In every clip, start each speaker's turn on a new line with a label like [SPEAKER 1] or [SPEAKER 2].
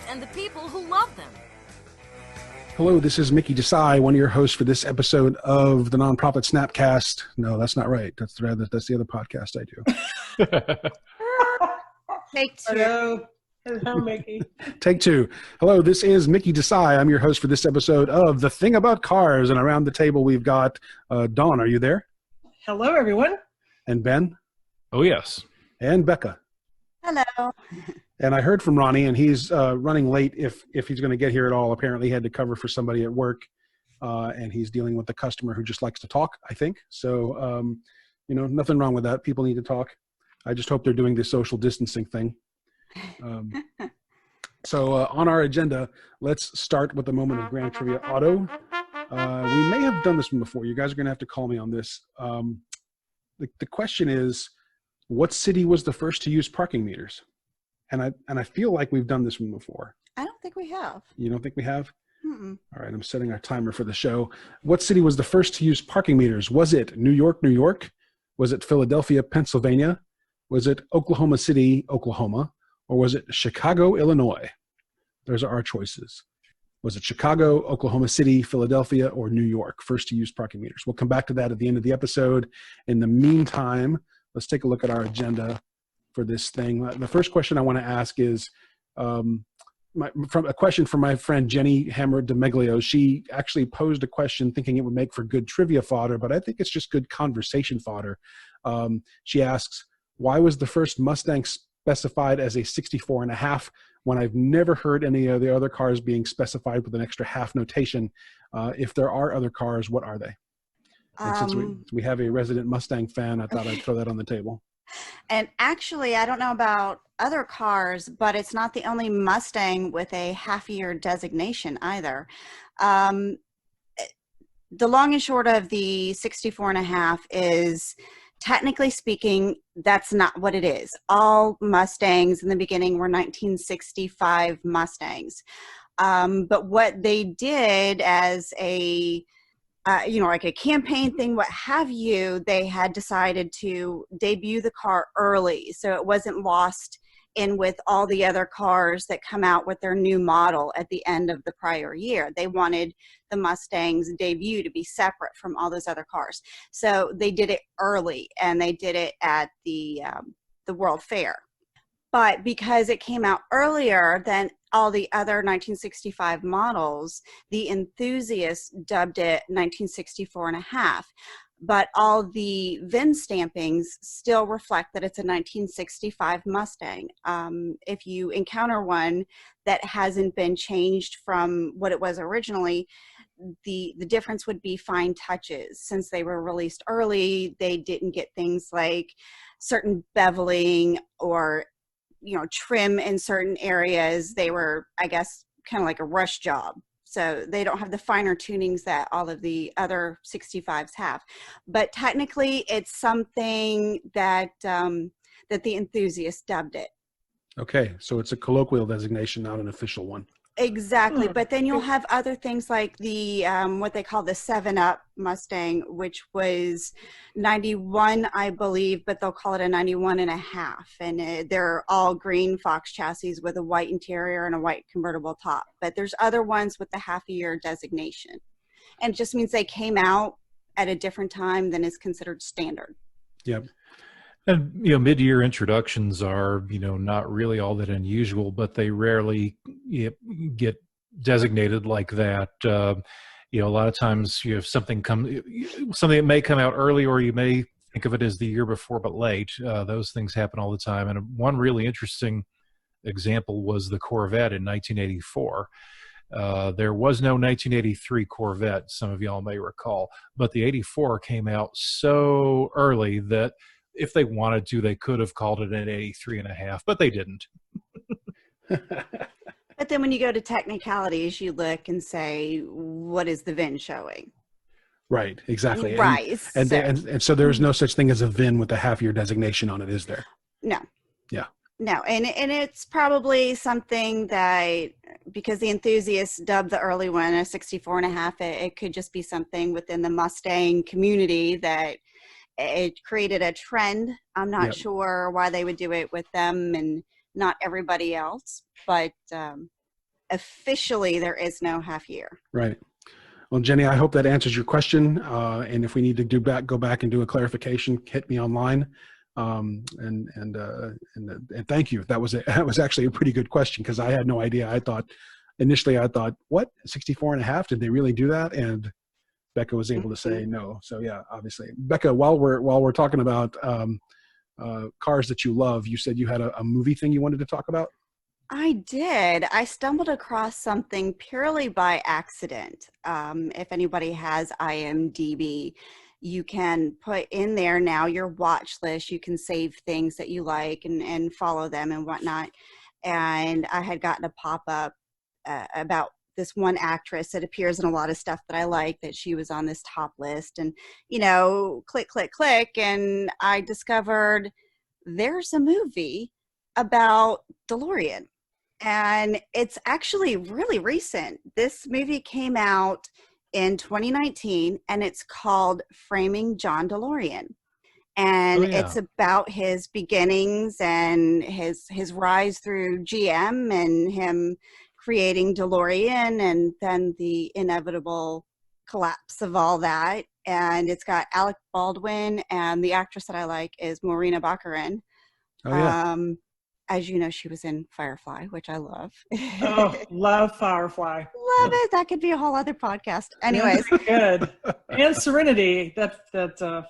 [SPEAKER 1] and the people who love them.
[SPEAKER 2] Hello, this is Mickey Desai, one of your hosts for this episode of the Nonprofit Snapcast. No, that's not right. That's the other podcast I do.
[SPEAKER 3] Take two.
[SPEAKER 4] Hello, Mickey.
[SPEAKER 2] Take two. Hello, this is Mickey Desai. I'm your host for this episode of The Thing About Cars. And around the table, we've got Dawn. Are you there?
[SPEAKER 4] Hello, everyone.
[SPEAKER 2] And Ben?
[SPEAKER 5] Oh, yes.
[SPEAKER 2] And Beka.
[SPEAKER 3] Hello.
[SPEAKER 2] And I heard from Ronnie, and he's running late if he's going to get here at all. Apparently, he had to cover for somebody at work, and he's dealing with a customer who just likes to talk, I think. So, nothing wrong with that. People need to talk. I just hope they're doing the social distancing thing. So on our agenda, let's start with a moment of Grand Trivia Auto. We may have done this one before. You guys are going to have to call me on this. The question is, what city was the first to use parking meters? And I feel like we've done this one before.
[SPEAKER 3] I don't think we have.
[SPEAKER 2] You don't think we have?
[SPEAKER 3] Mm-mm.
[SPEAKER 2] All right, I'm setting our timer for the show. What city was the first to use parking meters? Was it New York, New York? Was it Philadelphia, Pennsylvania? Was it Oklahoma City, Oklahoma? Or was it Chicago, Illinois? Those are our choices. Was it Chicago, Oklahoma City, Philadelphia, or New York? First to use parking meters. We'll come back to that at the end of the episode. In the meantime, let's take a look at our agenda for this thing. The first question I want to ask is a question from my friend Jenny Hammer DeMeglio. She actually posed a question thinking it would make for good trivia fodder, but I think it's just good conversation fodder. She asks, why was the first Mustang specified as a 64.5 when I've never heard any of the other cars being specified with an extra half notation? If there are other cars, what are they? And since we have a resident Mustang fan, I thought I'd throw that on the table.
[SPEAKER 3] And actually, I don't know about other cars, but it's not the only Mustang with a half-year designation either. The long and short of the 64.5 is, technically speaking, that's not what it is. All Mustangs in the beginning were 1965 Mustangs. But what they did as a like a campaign thing, what have you, they had decided to debut the car early so it wasn't lost in with all the other cars that come out with their new model at the end of the prior year. They wanted the Mustang's debut to be separate from all those other cars. So they did it early, and they did it at the World Fair. But because it came out earlier than all the other 1965 models, the enthusiasts dubbed it 1964.5. But all the VIN stampings still reflect that it's a 1965 Mustang. If you encounter one that hasn't been changed from what it was originally, the difference would be fine touches. Since they were released early, they didn't get things like certain beveling or trim in certain areas. They were, I guess, kind of like a rush job. So they don't have the finer tunings that all of the other 65s have. But technically, it's something that that the enthusiasts dubbed it.
[SPEAKER 2] Okay, so it's a colloquial designation, not an official one.
[SPEAKER 3] Exactly, but then you'll have other things like the what they call the 7-Up Mustang, which was 91, I believe, but they'll call it a 91.5, and they're all green Fox chassis with a white interior and a white convertible top. But there's other ones with the half-a-year designation, and it just means they came out at a different time than is considered standard.
[SPEAKER 2] Yep.
[SPEAKER 5] And, mid-year introductions are, not really all that unusual, but they rarely get designated like that. A lot of times you have something that may come out early, or you may think of it as the year before but late. Those things happen all the time. And one really interesting example was the Corvette in 1984. There was no 1983 Corvette, some of y'all may recall, but the 84 came out so early that if they wanted to, they could have called it an 83.5, but they didn't.
[SPEAKER 3] But then when you go to technicalities, you look and say, what is the VIN showing?
[SPEAKER 2] Right, exactly.
[SPEAKER 3] Right.
[SPEAKER 2] And so there's no such thing as a VIN with a half-year designation on it, is there?
[SPEAKER 3] No.
[SPEAKER 2] Yeah.
[SPEAKER 3] No, and it's probably something that, because the enthusiasts dubbed the early one a 64.5, it could just be something within the Mustang community that it created a trend. I'm not sure why they would do it with them and not everybody else, but officially there is no half year.
[SPEAKER 2] Right. Well, Jenny, I hope that answers your question. And if we need to go back and do a clarification, hit me online. And thank you. That was actually a pretty good question, because I had no idea. Initially I thought, what, 64 and a half? Did they really do that? And Beka was able to say no. So yeah, obviously. Beka, while we're talking about cars that you love, you said you had a movie thing you wanted to talk about?
[SPEAKER 3] I did. I stumbled across something purely by accident. If anybody has IMDb, you can put in there now your watch list. You can save things that you like and follow them and whatnot. And I had gotten a pop-up about this one actress that appears in a lot of stuff that I like, that she was on this top list, and, click, click, click. And I discovered there's a movie about Delorean. And it's actually really recent. This movie came out in 2019, and it's called Framing John DeLorean. And it's about his beginnings and his rise through GM and him creating DeLorean, and then the inevitable collapse of all that. And it's got Alec Baldwin, and the actress that I like is Morena Baccarin.
[SPEAKER 2] Oh, yeah.
[SPEAKER 3] As you know, she was in Firefly, which I love.
[SPEAKER 4] Oh, love Firefly.
[SPEAKER 3] Love it. That could be a whole other podcast. Anyways.
[SPEAKER 4] Yeah, good. And Serenity that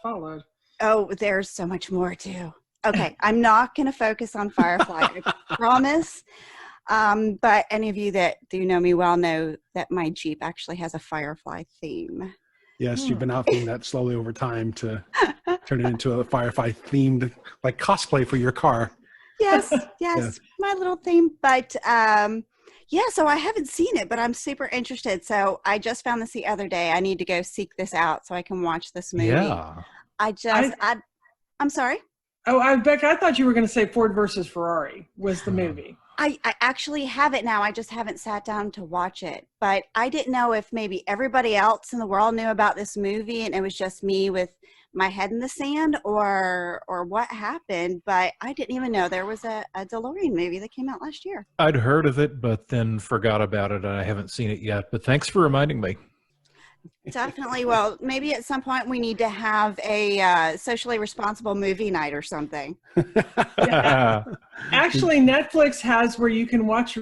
[SPEAKER 4] followed.
[SPEAKER 3] Oh, there's so much more too. Okay, I'm not going to focus on Firefly, I promise. But any of you that do know me well know that my Jeep actually has a Firefly theme.
[SPEAKER 2] Yes, you've been outfitting that slowly over time to turn it into a Firefly themed, like, cosplay for your car.
[SPEAKER 3] Yes, my little theme. But so I haven't seen it, but I'm super interested. So I just found this the other day. I need to go seek this out so I can watch this movie.
[SPEAKER 5] Yeah.
[SPEAKER 3] I'm sorry.
[SPEAKER 4] Oh, Becca, I thought you were going to say Ford versus Ferrari was the movie.
[SPEAKER 3] I actually have it now. I just haven't sat down to watch it. But I didn't know if maybe everybody else in the world knew about this movie and it was just me with my head in the sand, or what happened. But I didn't even know there was a DeLorean movie that came out last year.
[SPEAKER 5] I'd heard of it, but then forgot about it. I haven't seen it yet, but thanks for reminding me.
[SPEAKER 3] Definitely. Well, maybe at some point we need to have a socially responsible movie night or something.
[SPEAKER 4] Actually, Netflix has where you can watch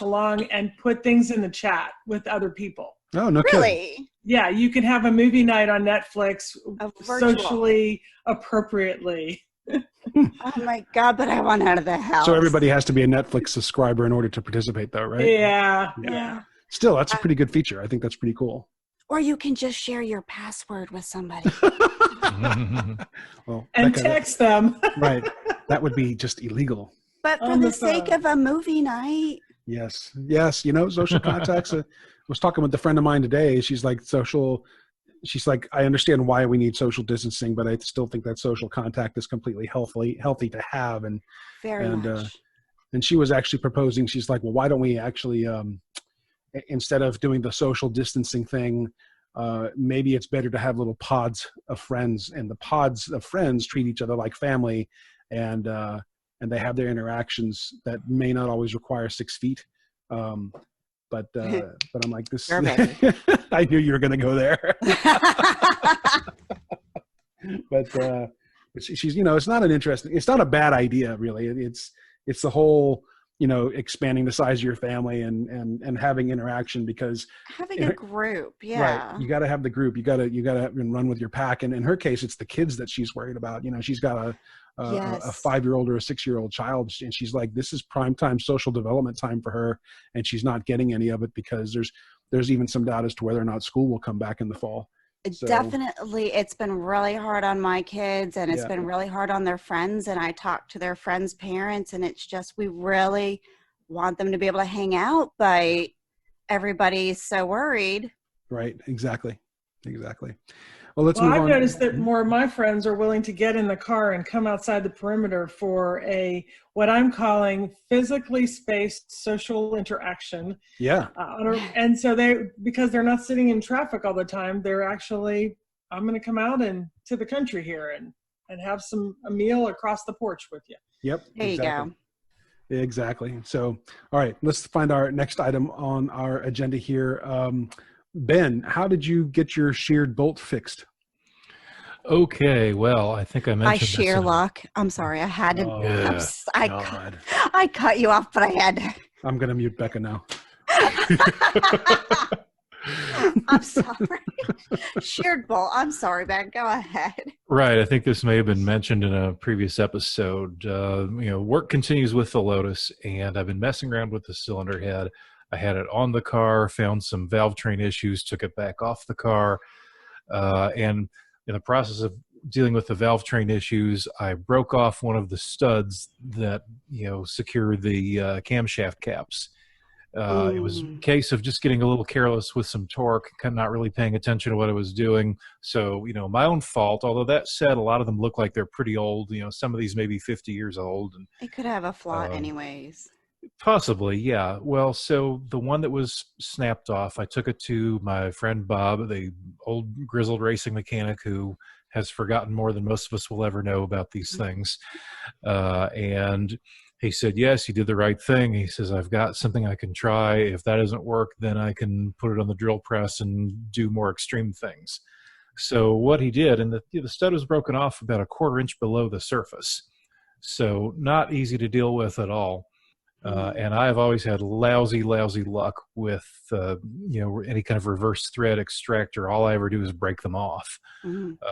[SPEAKER 4] along and put things in the chat with other people.
[SPEAKER 2] Oh, no
[SPEAKER 3] Really?
[SPEAKER 2] kidding.
[SPEAKER 4] Yeah, you can have a movie night on Netflix
[SPEAKER 3] Virtual.
[SPEAKER 4] socially appropriately.
[SPEAKER 3] Oh my God, but I want out of the house.
[SPEAKER 2] So everybody has to be a Netflix subscriber in order to participate, though, right?
[SPEAKER 4] Yeah.
[SPEAKER 2] Still, that's a pretty good feature. I think that's pretty cool.
[SPEAKER 3] Or you can just share your password with somebody.
[SPEAKER 2] Well,
[SPEAKER 4] And
[SPEAKER 2] Becca,
[SPEAKER 4] text them.
[SPEAKER 2] right. That would be just illegal.
[SPEAKER 3] But for
[SPEAKER 4] On
[SPEAKER 3] the
[SPEAKER 4] the
[SPEAKER 3] sake
[SPEAKER 4] phone.
[SPEAKER 3] of a movie night.
[SPEAKER 2] Yes. Social contacts. I was talking with a friend of mine today. She's like, I understand why we need social distancing, but I still think that social contact is completely healthy to have. And
[SPEAKER 3] Very much.
[SPEAKER 2] and she was actually proposing, she's like, well, why don't we actually, instead of doing the social distancing thing, maybe it's better to have little pods of friends, and the pods of friends treat each other like family, and they have their interactions that may not always require 6 feet. But I'm like, this. I knew you were going to go there. But she's, it's not a bad idea, really. It's the whole, expanding the size of your family and having interaction, because
[SPEAKER 3] Having a group, yeah.
[SPEAKER 2] right, you got to have the group. You got to run with your pack. And in her case, it's the kids that she's worried about. She's got a 5-year-old or a 6-year-old child, and she's like, this is prime time social development time for her, and she's not getting any of it because there's even some doubt as to whether or not school will come back in the fall. So,
[SPEAKER 3] definitely, it's been really hard on my kids, and it's been really hard on their friends, and I talk to their friends' parents, and it's just, we really want them to be able to hang out, but everybody's so worried.
[SPEAKER 2] Right, exactly. Well, let's move on.
[SPEAKER 4] I've noticed that more of my friends are willing to get in the car and come outside the perimeter for what I'm calling physically spaced social interaction.
[SPEAKER 2] Yeah.
[SPEAKER 4] And so because they're not sitting in traffic all the time, they're actually, I'm going to come out to the country here and have a meal across the porch with you.
[SPEAKER 2] Yep.
[SPEAKER 3] There you go.
[SPEAKER 2] Exactly. So, all right, let's find our next item on our agenda here. Ben, how did you get your sheared bolt fixed?
[SPEAKER 5] Okay, well, I think I
[SPEAKER 3] By
[SPEAKER 5] mentioned this
[SPEAKER 3] sheer
[SPEAKER 5] in
[SPEAKER 3] luck. I'm sorry. I had to.
[SPEAKER 2] Oh, God.
[SPEAKER 3] I cut you off, but I had to.
[SPEAKER 2] I'm going to mute Beka now.
[SPEAKER 3] I'm sorry. Sheared bolt. I'm sorry, Ben. Go ahead.
[SPEAKER 5] Right. I think this may have been mentioned in a previous episode. Work continues with the Lotus, and I've been messing around with the cylinder head. I had it on the car, found some valve train issues, took it back off the car, and in the process of dealing with the valve train issues, I broke off one of the studs that secure the camshaft caps. It was a case of just getting a little careless with some torque, kind of not really paying attention to what I was doing. So, my own fault. Although that said, a lot of them look like they're pretty old. Some of these may be 50 years old. And
[SPEAKER 3] it could have a flaw anyways.
[SPEAKER 5] Possibly, yeah. Well, so the one that was snapped off, I took it to my friend Bob, the old grizzled racing mechanic who has forgotten more than most of us will ever know about these things. And he said, yes, you did the right thing. He says, I've got something I can try. If that doesn't work, then I can put it on the drill press and do more extreme things. So what he did, and the stud was broken off about a 1/4 inch below the surface. So not easy to deal with at all. And I've always had lousy luck with, any kind of reverse thread extractor. All I ever do is break them off,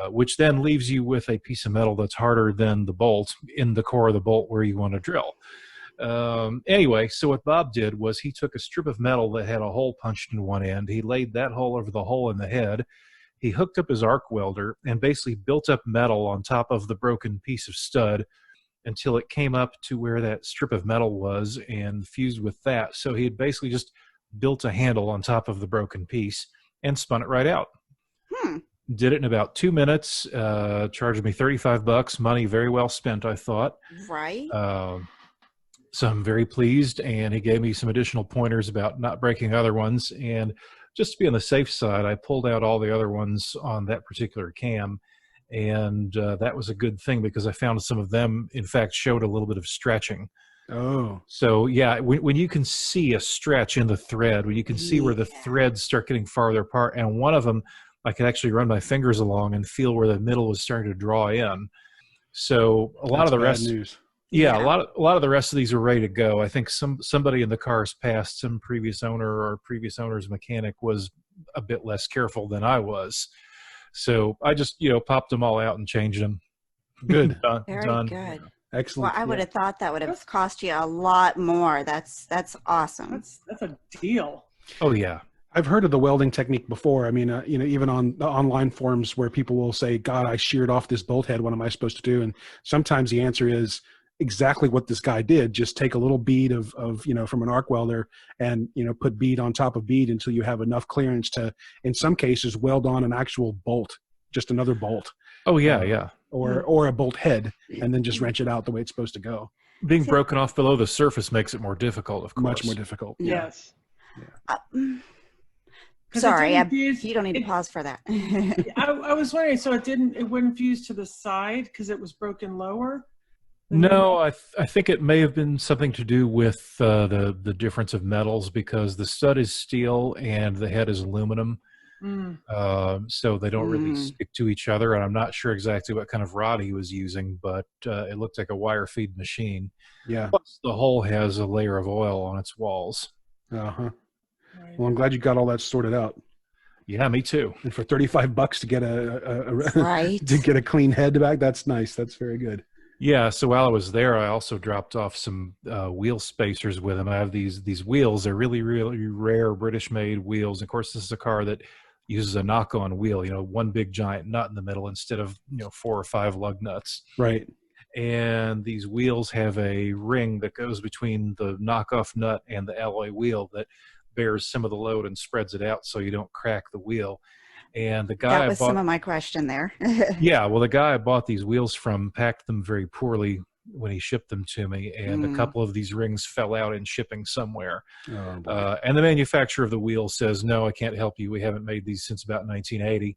[SPEAKER 5] which then leaves you with a piece of metal that's harder than the bolt in the core of the bolt where you want to drill. Anyway, so what Bob did was he took a strip of metal that had a hole punched in one end. He laid that hole over the hole in the head. He hooked up his arc welder and basically built up metal on top of the broken piece of stud until it came up to where that strip of metal was and fused with that. So he had basically just built a handle on top of the broken piece and spun it right out. Did it in about 2 minutes, charged me $35, money very well spent, I thought.
[SPEAKER 3] Right.
[SPEAKER 5] So I'm very pleased, and he gave me some additional pointers about not breaking other ones. And just to be on the safe side, I pulled out all the other ones on that particular cam. And that was a good thing because I found some of them, in fact, showed a little bit of stretching.
[SPEAKER 2] Oh.
[SPEAKER 5] So, yeah, when you can see a stretch in the thread, when you can see where the threads start getting farther apart, and one of them, I could actually run my fingers along and feel where the middle was starting to draw in. So a lot of the rest,
[SPEAKER 2] news.
[SPEAKER 5] Yeah, a lot of the rest of these were ready to go. I think somebody in the car's past, some previous owner or previous owner's mechanic was a bit less careful than I was. So I just, popped them all out and changed them. Good.
[SPEAKER 3] Very
[SPEAKER 5] done.
[SPEAKER 3] good.
[SPEAKER 2] Excellent.
[SPEAKER 3] Well, I would have thought that would have cost you a lot more. That's awesome.
[SPEAKER 4] That's a deal.
[SPEAKER 5] Oh, yeah.
[SPEAKER 2] I've heard of the welding technique before. I mean, even on the online forums where people will say, God, I sheared off this bolt head. What am I supposed to do? And sometimes the answer is exactly what this guy did. Just take a little bead of from an arc welder and, put bead on top of bead until you have enough clearance to, in some cases, weld on an actual bolt, just another bolt.
[SPEAKER 5] Oh, yeah.
[SPEAKER 2] Or a bolt head, and then just wrench it out the way it's supposed to go.
[SPEAKER 5] Being broken off below the surface makes it more difficult, of course.
[SPEAKER 2] Much more difficult.
[SPEAKER 4] Yes.
[SPEAKER 3] Sorry, you don't need to pause for that.
[SPEAKER 4] I was wondering, so it wouldn't fuse to the side because it was broken lower?
[SPEAKER 5] No, I think it may have been something to do with the difference of metals because the stud is steel and the head is aluminum. So they don't really stick to each other. And I'm not sure exactly what kind of rod he was using, but it looked like a wire feed machine.
[SPEAKER 2] Yeah.
[SPEAKER 5] Plus the hole has a layer of oil on its walls.
[SPEAKER 2] Uh-huh. Well, I'm glad you got all that sorted out.
[SPEAKER 5] Yeah, me too.
[SPEAKER 2] And for $35 to get to get a clean head back, that's nice. That's very good.
[SPEAKER 5] Yeah, so while I was there, I also dropped off some wheel spacers with him. I have these wheels. They're really, really rare British-made wheels. Of course, this is a car that uses a knock-on wheel, one big giant nut in the middle instead of 4 or 5 lug nuts.
[SPEAKER 2] Right.
[SPEAKER 5] And these wheels have a ring that goes between the knockoff nut and the alloy wheel that bears some of the load and spreads it out so you don't crack the wheel. And the guy
[SPEAKER 3] that was some of my question there.
[SPEAKER 5] Yeah, well, the guy I bought these wheels from packed them very poorly when he shipped them to me, and a couple of these rings fell out in shipping somewhere. And the manufacturer of the wheel says, no, I can't help you. We haven't made these since about 1980.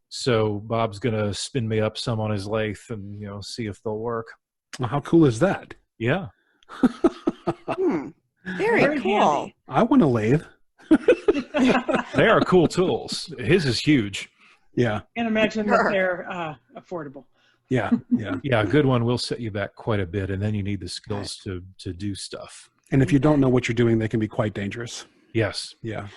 [SPEAKER 5] So Bob's going to spin me up some on his lathe and, see if they'll work.
[SPEAKER 2] Well, how cool is that?
[SPEAKER 5] Yeah.
[SPEAKER 3] Very
[SPEAKER 4] Very
[SPEAKER 3] cool.
[SPEAKER 4] handy.
[SPEAKER 2] I want a lathe.
[SPEAKER 5] They are cool tools. His is huge.
[SPEAKER 2] Yeah.
[SPEAKER 4] Can't imagine that they're affordable.
[SPEAKER 2] Yeah. Yeah.
[SPEAKER 5] Yeah, a good one will set you back quite a bit, and then you need the skills to do stuff.
[SPEAKER 2] And if you don't know what you're doing, they can be quite dangerous.
[SPEAKER 5] Yes.
[SPEAKER 2] Yeah.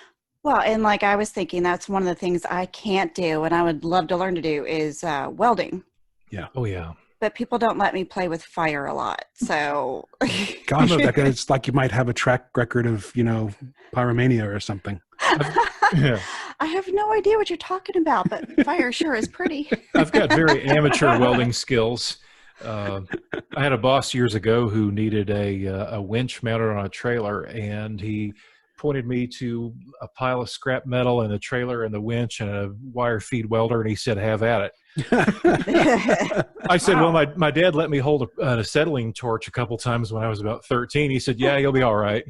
[SPEAKER 3] Well, and like I was thinking, that's one of the things I can't do and I would love to learn to do is welding.
[SPEAKER 2] Yeah.
[SPEAKER 5] Oh, yeah.
[SPEAKER 3] But people don't let me play with fire a lot. So
[SPEAKER 2] Gosh, Becca, it's like you might have a track record of, pyromania or something.
[SPEAKER 5] Yeah.
[SPEAKER 3] I have no idea what you're talking about, but fire sure is pretty.
[SPEAKER 5] I've got very amateur welding skills. I had a boss years ago who needed a winch mounted on a trailer, and he pointed me to a pile of scrap metal and the trailer and the winch and a wire feed welder, and he said, "Have at it." I said, "Well, my dad let me hold an acetylene torch a couple times when I was about 13. He said, "Yeah, you'll be all right."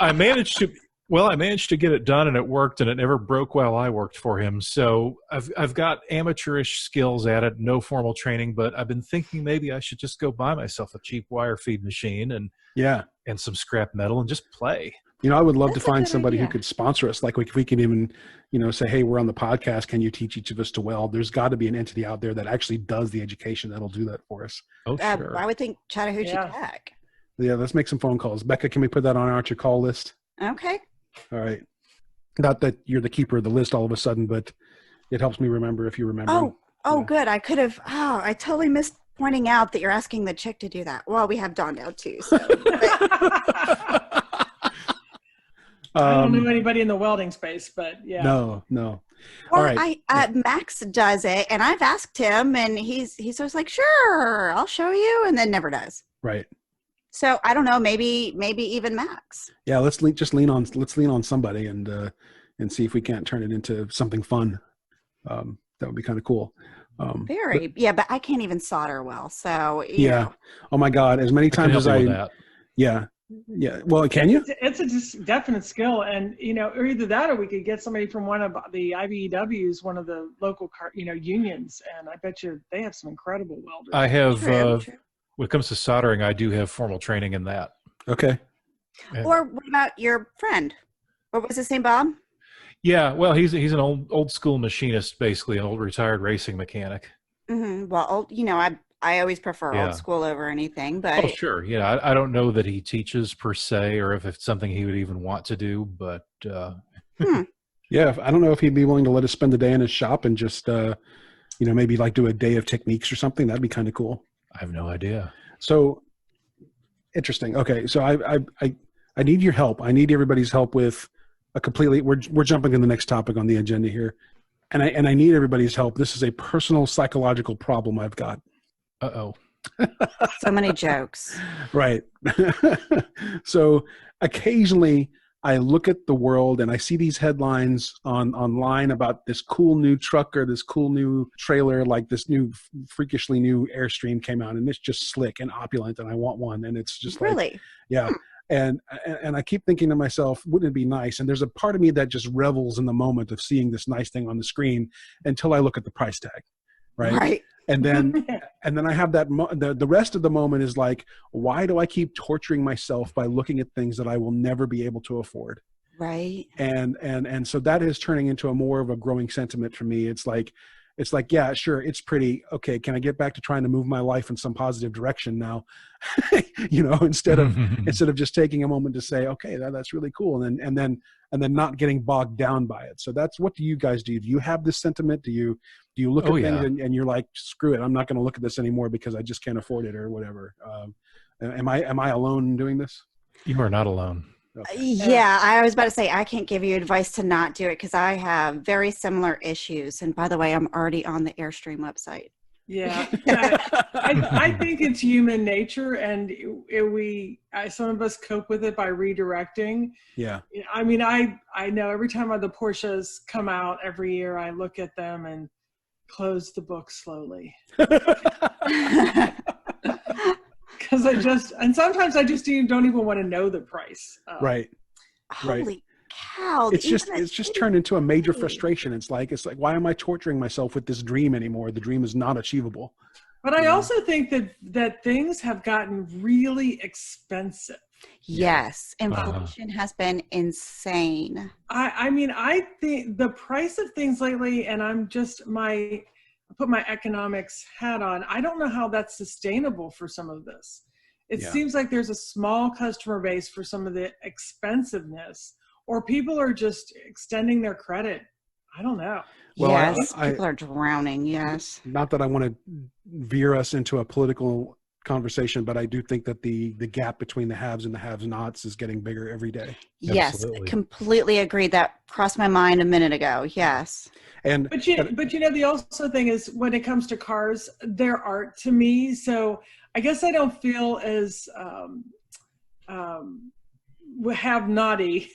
[SPEAKER 5] I managed to get it done, and it worked, and it never broke while I worked for him. So I've got amateurish skills at it, no formal training, but I've been thinking maybe I should just go buy myself a cheap wire feed machine and some scrap metal and just play.
[SPEAKER 2] I would love
[SPEAKER 3] That's
[SPEAKER 2] to
[SPEAKER 3] a
[SPEAKER 2] find
[SPEAKER 3] good
[SPEAKER 2] somebody who
[SPEAKER 3] idea.
[SPEAKER 2] could sponsor us. Like if we can even, say, hey, we're on the podcast. Can you teach each of us to weld? There's got to be an entity out there that actually does the education that'll do that for us.
[SPEAKER 5] Oh, sure.
[SPEAKER 3] I would think Chattahoochee
[SPEAKER 4] Yeah.
[SPEAKER 3] Tech.
[SPEAKER 2] Yeah, let's make some phone calls. Becca, can we put that on our to call list?
[SPEAKER 3] Okay.
[SPEAKER 2] All right. Not that you're the keeper of the list all of a sudden, but it helps me remember if you remember.
[SPEAKER 3] Oh,
[SPEAKER 2] Yeah.
[SPEAKER 3] good. I could have. Oh, I totally missed pointing out that you're asking the chick to do that. Well, we have Dawn now too. So.
[SPEAKER 4] I don't know anybody in the welding space, but yeah.
[SPEAKER 2] No.
[SPEAKER 3] Well,
[SPEAKER 2] All right.
[SPEAKER 3] Max does it, and I've asked him, and he's always like, "Sure, I'll show you," and then never does.
[SPEAKER 2] Right.
[SPEAKER 3] So I don't know. Maybe even Max.
[SPEAKER 2] Yeah. Let's lean on somebody and see if we can't turn it into something fun. That would be kind of cool.
[SPEAKER 3] But I can't even solder well. So
[SPEAKER 2] Yeah. Oh my God. As many times as yeah. Well, can you?
[SPEAKER 4] It's a definite skill, and or either that, or we could get somebody from one of the IBEWs, one of the local unions, and I bet you they have some incredible welders.
[SPEAKER 5] I have,
[SPEAKER 3] True.
[SPEAKER 5] when it comes to soldering, I do have formal training in that.
[SPEAKER 2] Okay.
[SPEAKER 3] Or what about your friend? What was his name, Bob?
[SPEAKER 5] Yeah, well, he's an old school machinist, basically an old retired racing mechanic.
[SPEAKER 3] Mm-hmm. Well, I always prefer
[SPEAKER 5] Yeah.
[SPEAKER 3] old school over anything, but
[SPEAKER 5] Oh, sure. Yeah, I don't know that he teaches per se, or if it's something he would even want to do, but
[SPEAKER 2] Yeah. I don't know if he'd be willing to let us spend the day in his shop and just, maybe like do a day of techniques or something. That'd be kind of cool.
[SPEAKER 5] I have no idea.
[SPEAKER 2] So interesting. Okay. So I need your help. I need everybody's help with a completely, we're jumping to the next topic on the agenda here. And I need everybody's help. This is a personal psychological problem I've got.
[SPEAKER 5] Uh-oh.
[SPEAKER 3] so many jokes.
[SPEAKER 2] Right. So occasionally I look at the world and I see these headlines online about this cool new truck or this cool new trailer, like this new freakishly new Airstream came out and it's just slick and opulent and I want one. And it's just like,
[SPEAKER 3] Really?
[SPEAKER 2] yeah. And I keep thinking to myself, wouldn't it be nice? And there's a part of me that just revels in the moment of seeing this nice thing on the screen until I look at the price tag. Right. And then I have that, the rest of the moment is like, why do I keep torturing myself by looking at things that I will never be able to afford?
[SPEAKER 3] Right.
[SPEAKER 2] And so that is turning into a more of a growing sentiment for me. It's like, yeah, sure. It's pretty. Okay. Can I get back to trying to move my life in some positive direction now? Instead of just taking a moment to say, okay, that's really cool. And then not getting bogged down by it. So that's, what do you guys do? Do you have this sentiment? Do you look at things and you're like, screw it, I'm not going to look at this anymore because I just can't afford it or whatever? Am I alone in doing this?
[SPEAKER 5] You are not alone.
[SPEAKER 2] Okay.
[SPEAKER 3] Yeah, I was about to say I can't give you advice to not do it because I have very similar issues. And by the way, I'm already on the Airstream website.
[SPEAKER 4] Yeah, I think it's human nature, and some of us cope with it by redirecting.
[SPEAKER 2] Yeah.
[SPEAKER 4] I mean, I know every time the Porsches come out every year, I look at them and close the book slowly. Because and sometimes I just don't even want to know the price.
[SPEAKER 2] Right.
[SPEAKER 3] Holy cow.
[SPEAKER 2] It's just turned into a major frustration. It's like, why am I torturing myself with this dream anymore? The dream is not achievable.
[SPEAKER 4] But I also think that things have gotten really expensive.
[SPEAKER 3] Yes, inflation has been insane.
[SPEAKER 4] I mean, I think the price of things lately, and I put my economics hat on. I don't know how that's sustainable for some of this. It seems like there's a small customer base for some of the expensiveness, or people are just extending their credit. I don't know.
[SPEAKER 2] Well,
[SPEAKER 3] yes, people are drowning. Yes.
[SPEAKER 2] Not that I want to veer us into a political conversation, but I do think that the gap between the haves and the have-nots is getting bigger every day.
[SPEAKER 3] Yes,
[SPEAKER 5] Absolutely.
[SPEAKER 3] Completely agreed. That crossed my mind a minute ago. Yes.
[SPEAKER 4] But the also thing is, when it comes to cars, they're art to me. So I guess I don't feel as have-naughty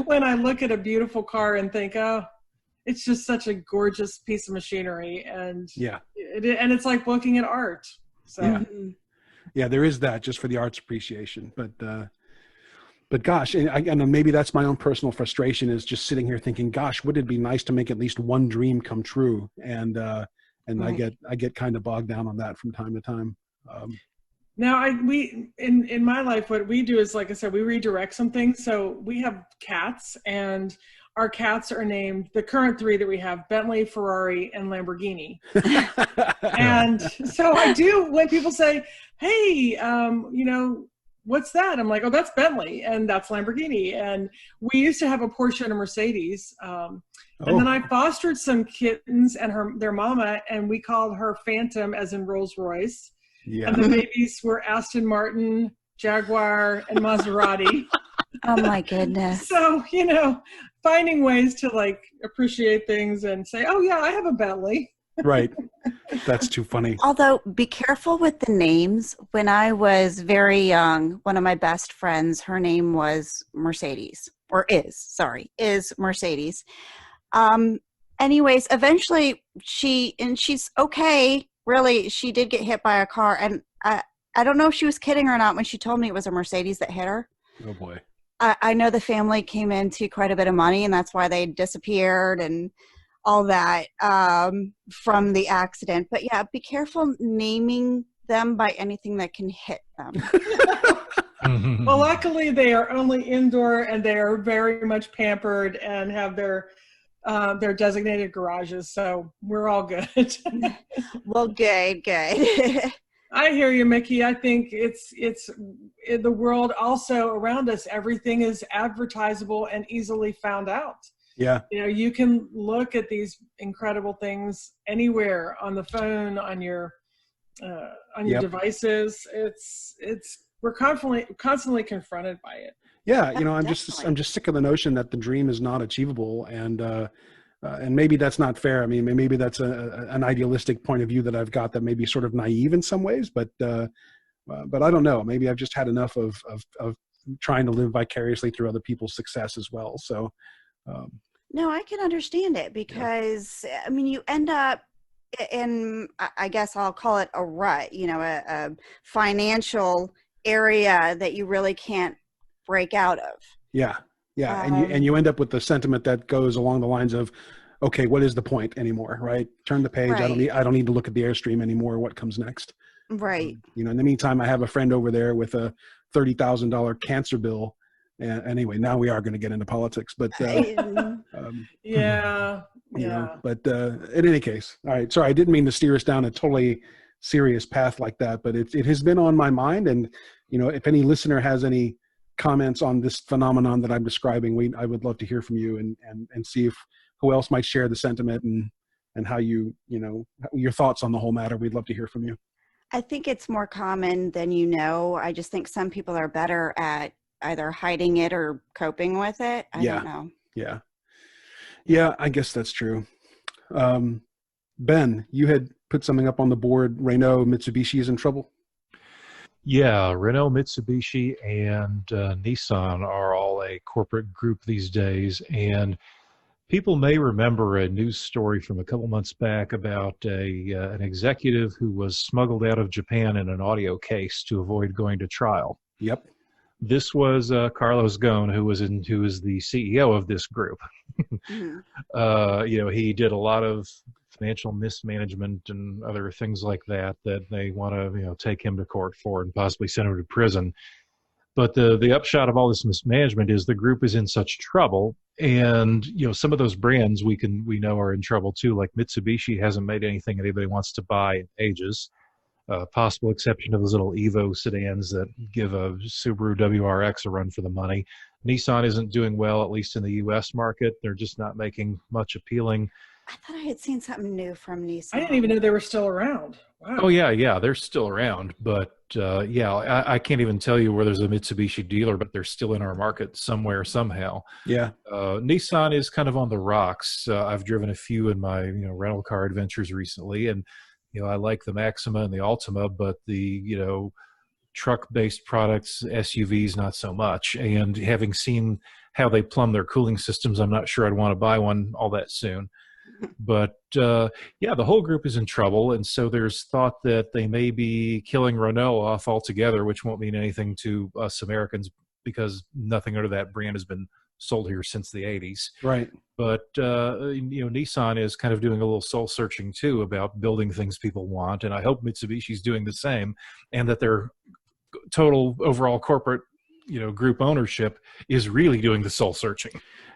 [SPEAKER 4] when I look at a beautiful car and think, oh, it's just such a gorgeous piece of machinery, and it's like looking at art. So
[SPEAKER 2] yeah, there is that, just for the arts appreciation. But gosh, and maybe that's my own personal frustration, is just sitting here thinking, gosh, would it be nice to make at least one dream come true? And right. I get kind of bogged down on that from time to time.
[SPEAKER 4] Now, in my life, what we do is, like I said, we redirect some things. So we have cats, and our cats are named, the current three that we have, Bentley, Ferrari, and Lamborghini. And so I do, when people say, hey, what's that? I'm like, oh, that's Bentley, and that's Lamborghini. And we used to have a Porsche and a Mercedes. And then I fostered some kittens and their mama, and we called her Phantom, as in Rolls Royce. Yeah. And the babies were Aston Martin, Jaguar, and Maserati.
[SPEAKER 3] Oh my goodness.
[SPEAKER 4] So, finding ways to like appreciate things and say, oh yeah, I have a Bentley.
[SPEAKER 2] Right. That's too funny.
[SPEAKER 3] Although, be careful with the names. When I was very young, one of my best friends, her name was Mercedes, is Mercedes. Anyways, eventually she's okay. Really, she did get hit by a car, and I don't know if she was kidding or not when she told me it was a Mercedes that hit her.
[SPEAKER 2] Oh boy.
[SPEAKER 3] I know the family came into quite a bit of money, and that's why they disappeared and all that from the accident. But yeah, be careful naming them by anything that can hit them.
[SPEAKER 4] Well, luckily they are only indoor, and they are very much pampered and have their designated garages, so we're all good.
[SPEAKER 3] Well, good.
[SPEAKER 4] I hear you, Mickey. I think it's in the world also around us. Everything is advertisable and easily found out.
[SPEAKER 2] Yeah.
[SPEAKER 4] You can look at these incredible things anywhere, on the phone, on your devices. We're constantly confronted by it.
[SPEAKER 2] Yeah, I'm just sick of the notion that the dream is not achievable, and maybe that's not fair. I mean, maybe that's an idealistic point of view that I've got that may be sort of naive in some ways, but I don't know. Maybe I've just had enough of trying to live vicariously through other people's success as well. So,
[SPEAKER 3] no, I can understand it, because I mean, you end up in, I guess I'll call it a rut, a financial area that you really can't break out of.
[SPEAKER 2] Yeah. And you end up with the sentiment that goes along the lines of, okay, what is the point anymore, right? Turn the page. Right. I don't need to look at the Airstream anymore. What comes next?
[SPEAKER 3] Right.
[SPEAKER 2] In the meantime, I have a friend over there with a $30,000 cancer bill. And anyway, now we are going to get into politics, but
[SPEAKER 4] yeah.
[SPEAKER 2] But in any case, all right. Sorry, I didn't mean to steer us down a totally serious path like that, but it has been on my mind. And if any listener has any comments on this phenomenon that I'm describing, I would love to hear from you and see who else might share the sentiment and how your thoughts on the whole matter. We'd love to hear from you.
[SPEAKER 3] I think it's more common than I just think some people are better at either hiding it or coping with it. I don't know.
[SPEAKER 2] Yeah, I guess that's true. Ben, you had put something up on the board. Renault, Mitsubishi is in trouble.
[SPEAKER 5] Yeah, Renault, Mitsubishi, and Nissan are all a corporate group these days. And people may remember a news story from a couple months back about an executive who was smuggled out of Japan in an audio case to avoid going to trial.
[SPEAKER 2] Yep.
[SPEAKER 5] This was Carlos Ghosn, who is the CEO of this group. Mm-hmm. He did a lot of financial mismanagement and other things like that they want to take him to court for and possibly send him to prison. But the upshot of all this mismanagement is the group is in such trouble, and some of those brands we know are in trouble too. Like Mitsubishi hasn't made anything anybody wants to buy in ages. Possible exception of those little Evo sedans that give a Subaru WRX a run for the money. Nissan isn't doing well, at least in the U.S. market. They're just not making much appealing.
[SPEAKER 3] I thought I had seen something new from Nissan.
[SPEAKER 4] I didn't even know they were still around. Wow.
[SPEAKER 5] Oh, yeah, they're still around. But, I can't even tell you where there's a Mitsubishi dealer, but they're still in our market somewhere, somehow.
[SPEAKER 2] Yeah.
[SPEAKER 5] Nissan is kind of on the rocks. I've driven a few in my rental car adventures recently, and I like the Maxima and the Altima, but the truck-based products, SUVs, not so much. And having seen how they plumb their cooling systems, I'm not sure I'd want to buy one all that soon. But the whole group is in trouble, and so there's thought that they may be killing Renault off altogether, which won't mean anything to us Americans because nothing under that brand has been sold here since the 80s.
[SPEAKER 2] Right.
[SPEAKER 5] But Nissan is kind of doing a little soul searching too about building things people want, and I hope Mitsubishi's doing the same, and that their total overall corporate group ownership is really doing the soul searching.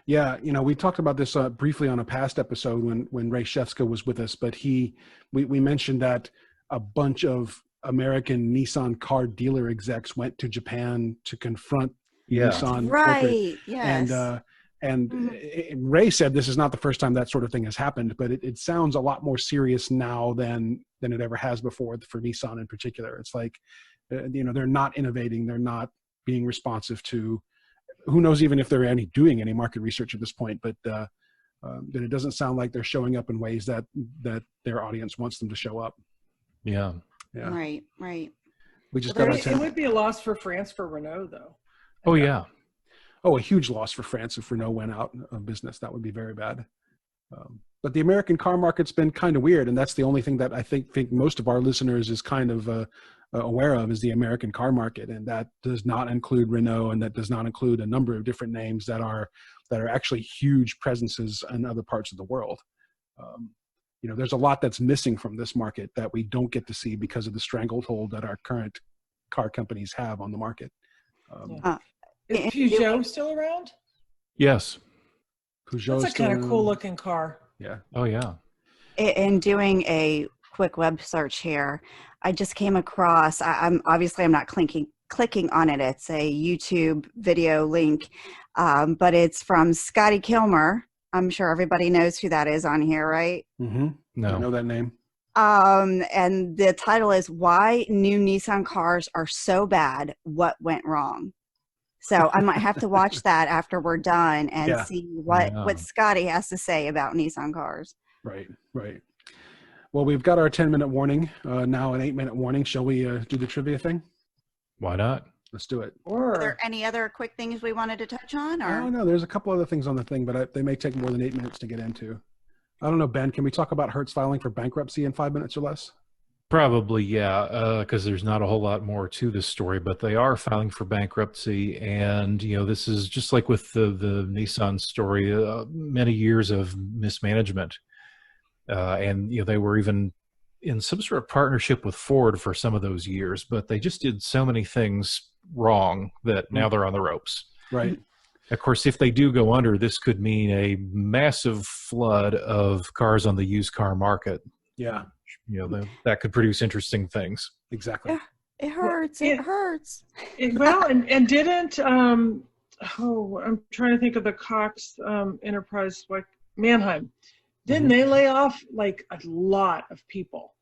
[SPEAKER 2] Yeah, we talked about this briefly on a past episode when Ray Shefska was with us, but we mentioned that a bunch of American Nissan car dealer execs went to Japan to confront Nissan.
[SPEAKER 3] Right, yes.
[SPEAKER 2] And Ray said this is not the first time that sort of thing has happened, but it sounds a lot more serious now than it ever has before for Nissan in particular. It's like, they're not innovating. They're not being responsive to, who knows even if they're doing any market research at this point, but it doesn't sound like they're showing up in ways that their audience wants them to show up.
[SPEAKER 5] Yeah.
[SPEAKER 3] Right.
[SPEAKER 2] We just
[SPEAKER 4] it would be a loss for France for Renault, though.
[SPEAKER 5] Oh, yeah.
[SPEAKER 2] Oh, a huge loss for France if Renault went out of business. That would be very bad. But the American car market's been kind of weird, and that's the only thing that I think most of our listeners is kind of aware of is the American car market, and that does not include Renault, and that does not include a number of different names that are actually huge presences in other parts of the world. There's a lot that's missing from this market that we don't get to see because of the stranglehold that our current car companies have on the market.
[SPEAKER 4] Is Peugeot still around?
[SPEAKER 5] Yes.
[SPEAKER 2] Peugeot's
[SPEAKER 4] That's a kind of cool looking car.
[SPEAKER 2] Yeah.
[SPEAKER 5] Oh, yeah.
[SPEAKER 3] In doing a quick web search here, I just came across, I'm not clicking on it. It's a YouTube video link, but it's from Scotty Kilmer. I'm sure everybody knows who that is on here, right?
[SPEAKER 2] Mm-hmm.
[SPEAKER 5] No.
[SPEAKER 2] I know that name.
[SPEAKER 3] And the title is "Why New Nissan Cars Are So Bad, What Went Wrong?" So I might have to watch that after we're done and see what Scotty has to say about Nissan cars. Right.
[SPEAKER 2] Well, we've got our 10-minute warning, now an 8-minute warning. Shall we do the trivia thing?
[SPEAKER 5] Why not?
[SPEAKER 2] Let's do it.
[SPEAKER 3] Are there any other quick things we wanted to touch on? Or?
[SPEAKER 2] Oh, no, there's a couple other things on the thing, but they may take more than 8 minutes to get into. I don't know, Ben, can we talk about Hertz filing for bankruptcy in 5 minutes or less?
[SPEAKER 5] Probably, yeah, because there's not a whole lot more to this story, but they are filing for bankruptcy, and this is just like with the Nissan story, many years of mismanagement, and they were even in some sort of partnership with Ford for some of those years, but they just did so many things wrong that now they're on the ropes.
[SPEAKER 2] Right.
[SPEAKER 5] Of course, if they do go under, this could mean a massive flood of cars on the used car market.
[SPEAKER 2] Yeah.
[SPEAKER 5] That could produce interesting things.
[SPEAKER 2] Exactly.
[SPEAKER 3] Yeah, it hurts. It hurts.
[SPEAKER 4] And didn't I'm trying to think of the Cox Enterprise, like Mannheim. Didn't they lay off like a lot of people?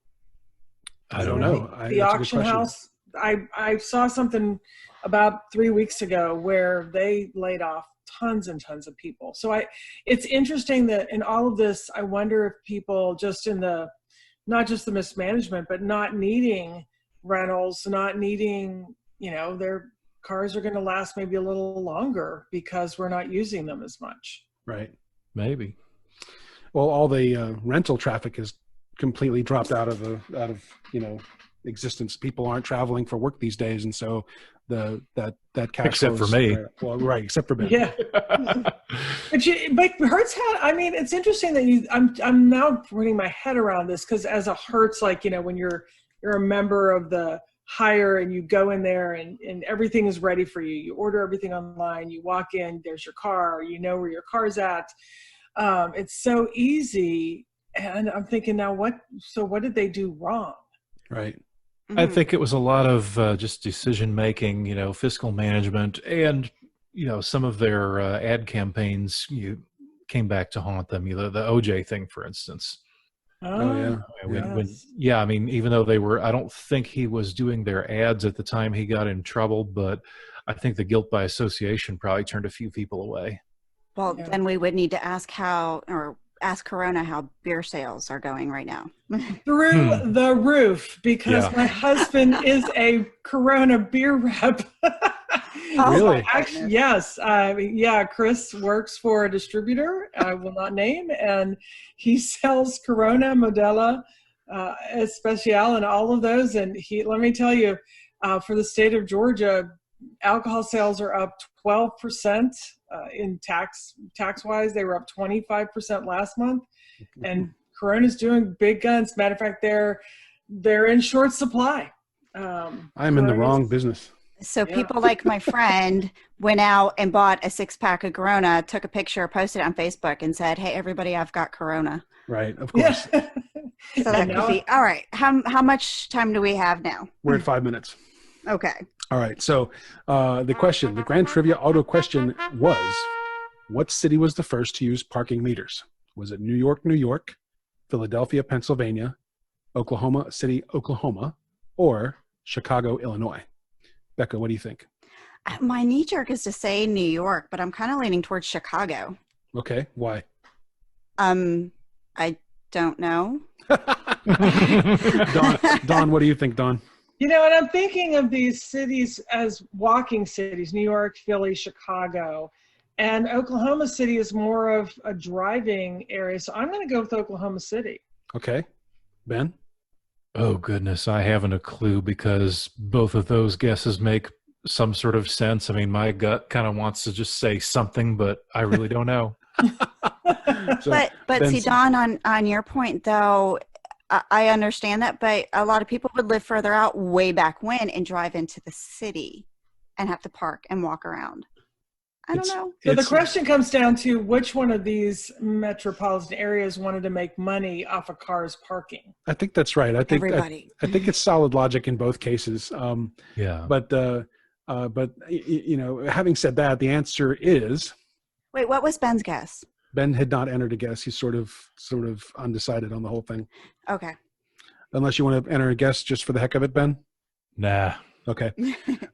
[SPEAKER 2] I don't know.
[SPEAKER 4] The auction house. I saw something about 3 weeks ago where they laid off tons and tons of people. So it's interesting that in all of this, I wonder if people just not just the mismanagement, but not needing rentals, not needing, their cars are going to last maybe a little longer because we're not using them as much.
[SPEAKER 2] Right.
[SPEAKER 5] Maybe.
[SPEAKER 2] Well, all the rental traffic has completely dropped out of existence. People aren't traveling for work these days, and so that cash
[SPEAKER 5] Except
[SPEAKER 2] flows,
[SPEAKER 5] for me.
[SPEAKER 2] well, right, except for Ben.
[SPEAKER 4] Yeah. But Hertz had, I mean, it's interesting that I'm now putting my head around this, because as a Hertz, like, you know, when you're a member of the hire and you go in there and everything is ready for you. You order everything online, you walk in, there's your car, you know where your car's at. It's so easy. And I'm thinking now, what did they do wrong?
[SPEAKER 2] Right.
[SPEAKER 5] I think it was a lot of just decision making, you know, fiscal management, and, you know, some of their ad campaigns came back to haunt them. You know, the OJ thing, for instance.
[SPEAKER 2] Oh, yeah.
[SPEAKER 5] Yeah, I mean, even though I don't think he was doing their ads at the time he got in trouble, but I think the guilt by association probably turned a few people away.
[SPEAKER 3] Well, then we would need to ask Corona how beer sales are going right now.
[SPEAKER 4] Through the roof, because my husband is a Corona beer rep.
[SPEAKER 2] Really?
[SPEAKER 4] Actually, yes. Chris works for a distributor I will not name, and he sells Corona, Modelo, Especial, and all of those. And let me tell you, for the state of Georgia, alcohol sales are up 12%. In tax-wise, they were up 25% last month, and Corona's doing big guns. Matter of fact, they're in short supply.
[SPEAKER 2] I'm in the wrong business.
[SPEAKER 3] So people like my friend went out and bought a 6-pack of Corona, took a picture, posted it on Facebook, and said, "Hey, everybody, I've got Corona."
[SPEAKER 2] Right, of course.
[SPEAKER 3] So that could be all right. How much time do we have now?
[SPEAKER 2] We're at 5 minutes.
[SPEAKER 3] Okay.
[SPEAKER 2] All right. So the grand trivia auto question was, what city was the first to use parking meters? Was it New York, New York, Philadelphia, Pennsylvania, Oklahoma City, Oklahoma, or Chicago, Illinois? Beka, what do you think?
[SPEAKER 3] My knee jerk is to say New York, but I'm kind of leaning towards Chicago.
[SPEAKER 2] Okay. Why?
[SPEAKER 3] I don't know.
[SPEAKER 2] Dawn, what do you think, Dawn?
[SPEAKER 4] You know, and I'm thinking of these cities as walking cities, New York, Philly, Chicago, and Oklahoma City is more of a driving area. So I'm going to go with Oklahoma City.
[SPEAKER 2] Okay. Ben?
[SPEAKER 5] Oh, goodness. I haven't a clue, because both of those guesses make some sort of sense. I mean, my gut kind of wants to just say something, but I really don't know.
[SPEAKER 2] So,
[SPEAKER 3] but see, Dawn, on your point, though, I understand that, but a lot of people would live further out way back when and drive into the city and have to park and walk around. I don't know.
[SPEAKER 4] So the question comes down to which one of these metropolitan areas wanted to make money off of cars parking.
[SPEAKER 2] I think that's right. I think
[SPEAKER 3] Everybody.
[SPEAKER 2] I think it's solid logic in both cases.
[SPEAKER 5] Yeah.
[SPEAKER 2] But you know, having said that, the answer is.
[SPEAKER 3] Wait, what was Ben's guess?
[SPEAKER 2] Ben had not entered a guess. He's sort of undecided on the whole thing.
[SPEAKER 3] Okay.
[SPEAKER 2] Unless you want to enter a guess just for the heck of it, Ben?
[SPEAKER 5] Nah.
[SPEAKER 2] Okay.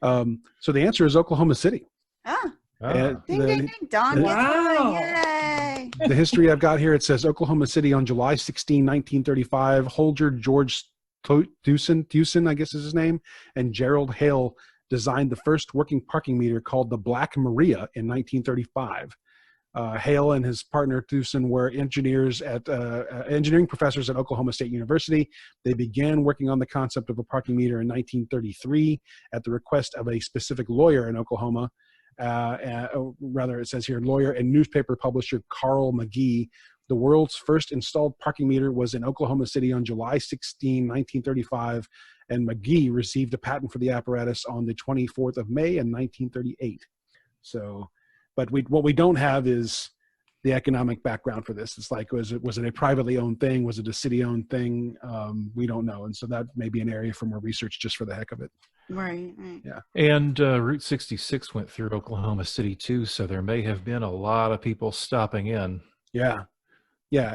[SPEAKER 2] So the answer is Oklahoma City.
[SPEAKER 3] Ah.
[SPEAKER 2] Ding,
[SPEAKER 3] ding, ding. Dawn gets one. Yay.
[SPEAKER 2] The history I've got here, it says Oklahoma City on July 16, 1935, Holger George Thewson, I guess is his name, and Gerald Hale designed the first working parking meter called the Black Maria in 1935. Hale and his partner Thewson were engineering professors at Oklahoma State University. They began working on the concept of a parking meter in 1933 at the request of a specific lawyer in Oklahoma. Rather, it says here, lawyer and newspaper publisher Carl McGee. The world's first installed parking meter was in Oklahoma City on July 16, 1935, and McGee received a patent for the apparatus on the 24th of May in 1938. So, but what we don't have is the economic background for this. It's like, was it a privately owned thing? Was it a city-owned thing? We don't know, and so that may be an area for more research just for the heck of it.
[SPEAKER 3] Right.
[SPEAKER 2] Yeah.
[SPEAKER 5] And Route 66 went through Oklahoma City too, so there may have been a lot of people stopping in.
[SPEAKER 2] Yeah,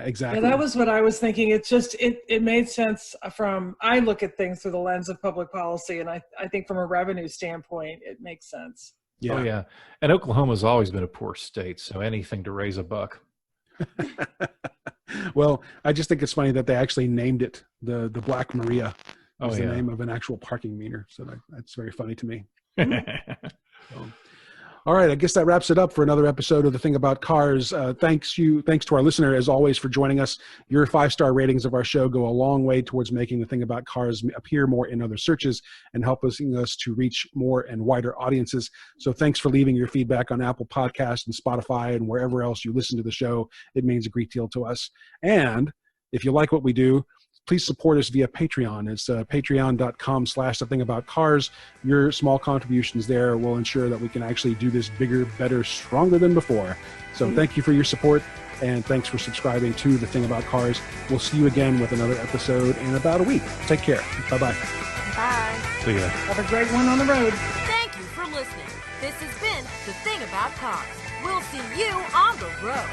[SPEAKER 2] exactly.
[SPEAKER 4] Yeah, that was what I was thinking. It's just, it made sense I look at things through the lens of public policy, and I think from a revenue standpoint, it makes sense.
[SPEAKER 2] Yeah.
[SPEAKER 5] Oh, yeah. And Oklahoma's always been a poor state, so anything to raise a buck.
[SPEAKER 2] Well, I just think it's funny that they actually named it the Black Maria. Was the
[SPEAKER 5] yeah.
[SPEAKER 2] name of an actual parking meter. So that's very funny to me. All right, I guess that wraps it up for another episode of The Thing About Cars. Thanks to our listener, as always, for joining us. Your 5-star ratings of our show go a long way towards making The Thing About Cars appear more in other searches and helping us to reach more and wider audiences. So thanks for leaving your feedback on Apple Podcasts and Spotify and wherever else you listen to the show. It means a great deal to us. And if you like what we do, please support us via Patreon. It's patreon.com/thethingaboutcars. Your small contributions there will ensure that we can actually do this bigger, better, stronger than before. So thank you for your support, and thanks for subscribing to The Thing About Cars. We'll see you again with another episode in about a week. Take care. Bye-bye.
[SPEAKER 3] Bye.
[SPEAKER 5] See ya.
[SPEAKER 4] Have a great one on the road.
[SPEAKER 1] Thank you for listening. This has been The Thing About Cars. We'll see you on the road.